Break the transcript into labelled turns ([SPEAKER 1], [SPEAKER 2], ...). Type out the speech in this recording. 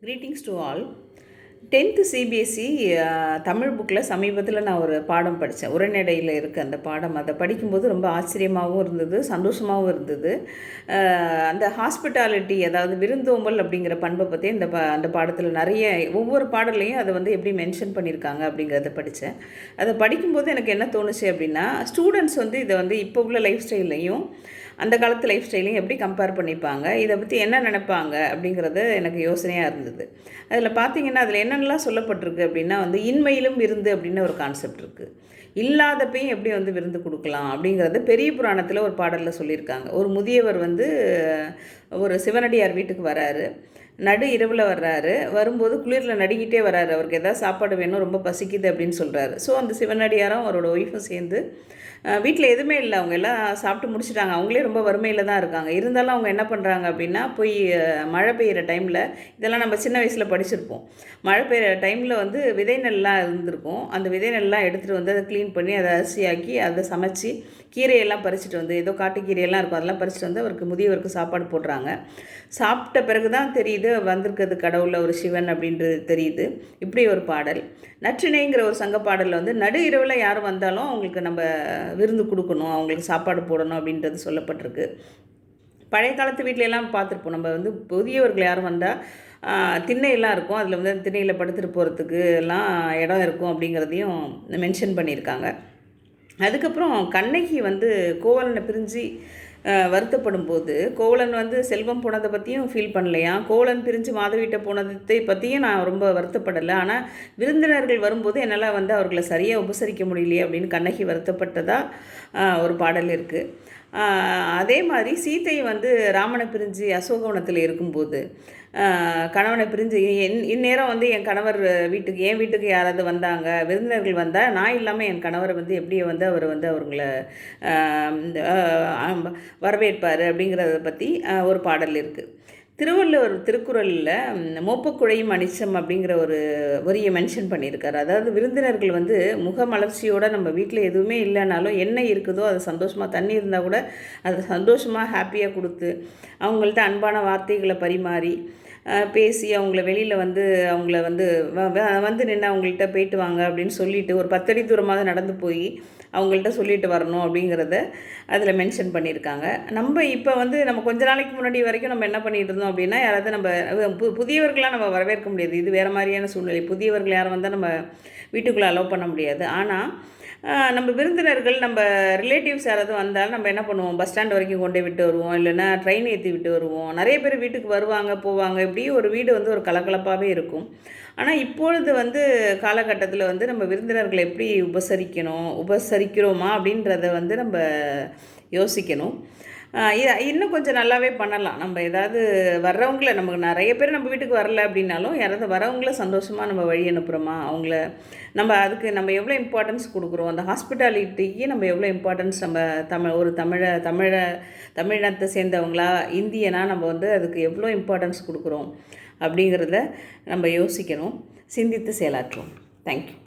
[SPEAKER 1] Greetings to all. 10th CBSE Tamil புக்கில் சமீபத்தில் நான் ஒரு பாடம் படித்தேன். உரைநடையில் இருக்க அந்த பாடம், அதை படிக்கும்போது ரொம்ப ஆச்சரியமாகவும் இருந்தது, சந்தோஷமாகவும் இருந்தது. அந்த ஹாஸ்பிட்டாலிட்டி, அதாவது விருந்தோம்பல் அப்படிங்கிற பண்பை பற்றி அந்த பாடத்தில் நிறைய ஒவ்வொரு பாடலையும் அதை எப்படி மென்ஷன் பண்ணியிருக்காங்க அப்படிங்கிறத படித்தேன். அதை படிக்கும்போது எனக்கு என்ன தோணுச்சு அப்படின்னா, ஸ்டூடெண்ட்ஸ் இதை இப்போ உள்ள லைஃப் ஸ்டைல்லையும் அந்த காலத்து லைஃப் ஸ்டைலையும் எப்படி கம்பேர் பண்ணிப்பாங்க, இதை பற்றி என்ன நினைப்பாங்க அப்படிங்கிறது எனக்கு யோசனையாக இருந்தது. அதில் பார்த்திங்கன்னா அதில் என்னென்னலாம் சொல்லப்பட்டிருக்கு அப்படின்னா இன்மையிலும் விருந்து அப்படின்னு ஒரு கான்செப்ட் இருக்குது. இல்லாதப்பையும் எப்படி விருந்து கொடுக்கலாம் அப்படிங்கிறது பெரிய புராணத்தில் ஒரு பாடலில் சொல்லியிருக்காங்க. ஒரு முதியவர் ஒரு சிவனடியார் வீட்டுக்கு வராரு. நடு இரவில் வர்றாரு. வரும்போது குளிரில் நடுங்கிட்டே வர்றாரு. அவருக்கு எதாவது சாப்பாடு வேணும், ரொம்ப பசிக்குது அப்படின்னு சொல்கிறாரு. ஸோ அந்த சிவனடியாரும் அவரோட ஒய்ஃபும் சேர்ந்து வீட்டில் எதுவுமே இல்லை, அவங்க எல்லாம் சாப்பிட்டு முடிச்சிட்டாங்க, அவங்களே ரொம்ப வறுமையில் தான் இருக்காங்க. இருந்தாலும் அவங்க என்ன பண்ணுறாங்க அப்படின்னா, போய் மழை பெய்கிற டைமில், இதெல்லாம் நம்ம சின்ன வயசில் படிச்சிருப்போம், மழை பெய்கிற டைமில் விதை நெல்லாம் இருந்திருக்கும். அந்த விதை நெல்லாம் எடுத்துகிட்டு அதை க்ளீன் பண்ணி அதை அரிசியாக்கி அதை சமைச்சி கீரையெல்லாம் பறிச்சுட்டு ஏதோ காட்டு கீரையெல்லாம் இருக்கும், அதெல்லாம் பறிச்சுட்டு அவருக்கு முதியவருக்கு சாப்பாடு போடுறாங்க. சாப்பிட்ட பிறகு தான் தெரியுது வந்திருக்கிறது கடவுளில் ஒரு சிவன் அப்படின்றது தெரியுது. இப்படி ஒரு பாடல். நற்றிணைங்கிற ஒரு சங்க பாடலில் நடு இரவில் யார் வந்தாலும் அவங்களுக்கு நம்ம விருந்து கொடுக்கணும், அவங்களுக்கு சாப்பாடு போடணும் அப்படின்றது சொல்லப்பட்டிருக்கு. பழைய காலத்து வீட்டிலெல்லாம் பார்த்துருப்போம் நம்ம புதியவர்கள் யாரும் வந்தால் திண்ணையெல்லாம் இருக்கும், அதில் திண்ணையில் படுத்துட்டு போகிறதுக்கு எல்லாம் இடம் இருக்கும் அப்படிங்கிறதையும் மென்ஷன் பண்ணியிருக்காங்க. அதுக்கப்புறம் கண்ணகி கோவலனை பிரிஞ்சு வருத்தப்படும் போது கோவலன் செல்வம் போனதை பற்றியும் ஃபீல் பண்ணலையா, கோவலன் பிரிஞ்சு மாதவிட்ட போனதை பற்றியும் நான் ரொம்ப வருத்தப்படலை, ஆனால் விருந்தினர்கள் வரும்போது என்னால் அவர்களை சரியாக உபசரிக்க முடியலையே அப்படின்னு கண்ணகி வருத்தப்பட்டதாக ஒரு பாடல் இருக்குது. அதே மாதிரி சீத்தை ராமனை பிரிஞ்சு அசோகவனத்தில் இருக்கும்போது கணவனை பிரிஞ்சு இந்நேரம் என் கணவர் வீட்டுக்கு, என் வீட்டுக்கு யாராவது வந்தாங்க, விருந்தினர்கள் வந்தால் நான் இல்லாமல் என் கணவரை எப்படி அவர் அவங்கள வரவேற்பார் அப்படிங்கிறத பற்றி ஒரு பாடல் இருக்குது. திருவள்ளுவர் திருக்குறளில் மோப்பக்குழையும் அனிச்சம் அப்படிங்கிற ஒரு வரியை மென்ஷன் பண்ணியிருக்காரு. அதாவது விருந்தினர்கள் முகமலர்ச்சியோடு நம்ம வீட்டில் எதுவுமே இல்லைனாலும் என்ன இருக்குதோ அதை சந்தோஷமாக, தண்ணி இருந்தால் கூட அதை சந்தோஷமாக ஹாப்பியாக கொடுத்து அவங்கள்ட்ட அன்பான வார்த்தைகளை பரிமாறி பேசி அவங்கள வெளியில் அவங்கள நின்று அவங்கள்ட்ட போயிட்டு வாங்க அப்படின்னு சொல்லிவிட்டு ஒரு 10 அடி தூரமாக நடந்து போய் அவங்கள்ட்ட சொல்லிட்டு வரணும் அப்படிங்கிறத அதில் மென்ஷன் பண்ணியிருக்காங்க. நம்ம இப்போ நம்ம கொஞ்ச நாளைக்கு முன்னாடி வரைக்கும் நம்ம என்ன பண்ணிகிட்டு இருந்தோம் அப்படின்னா, யாராவது நம்ம புதியவர்களாக நம்ம வரவேற்க முடியாது. இது வேறு மாதிரியான சூழ்நிலை. புதியவர்கள் யாரும் வந்தால் நம்ம வீட்டுக்குள்ளே அலோவ் பண்ண முடியாது. ஆனால் நம்ம விருந்தினர்கள், நம்ம ரிலேட்டிவ்ஸ் யாராவது வந்தாலும் நம்ம என்ன பண்ணுவோம், பஸ் ஸ்டாண்ட் வரைக்கும் கொண்டு விட்டு வருவோம், இல்லைன்னா ட்ரெயின் ஏற்றி விட்டு வருவோம். நிறைய பேர் வீட்டுக்கு வருவாங்க போவாங்க, இப்படி ஒரு வீடு ஒரு கலகலப்பாகவே இருக்கும். ஆனால் இப்பொழுது காலகட்டத்தில் நம்ம விருந்தினர்களை எப்படி உபசரிக்கிறோமா அப்படின்றத நம்ம யோசிக்கணும். இன்னும் கொஞ்சம் நல்லாவே பண்ணலாம். நம்ம ஏதாவது வர்றவங்கள, நமக்கு நிறைய பேர் நம்ம வீட்டுக்கு வரல அப்படின்னாலும் யாராவது வரவங்கள சந்தோஷமாக நம்ம வழி அனுப்புகிறோமா, அவங்கள அதுக்கு நம்ம எவ்வளோ இம்பார்ட்டன்ஸ் கொடுக்குறோம், அந்த ஹாஸ்பிட்டாலிட்டிக்கு நம்ம எவ்வளோ இம்பார்ட்டன்ஸ், நம்ம ஒரு தமிழினத்தை சேர்ந்தவங்களா, இந்தியனா, நம்ம அதுக்கு எவ்வளோ இம்பார்ட்டன்ஸ் கொடுக்குறோம் அப்படிங்கிறத நம்ம யோசிக்கணும், சிந்தித்து செயலாற்றுவோம். தேங்க்யூ.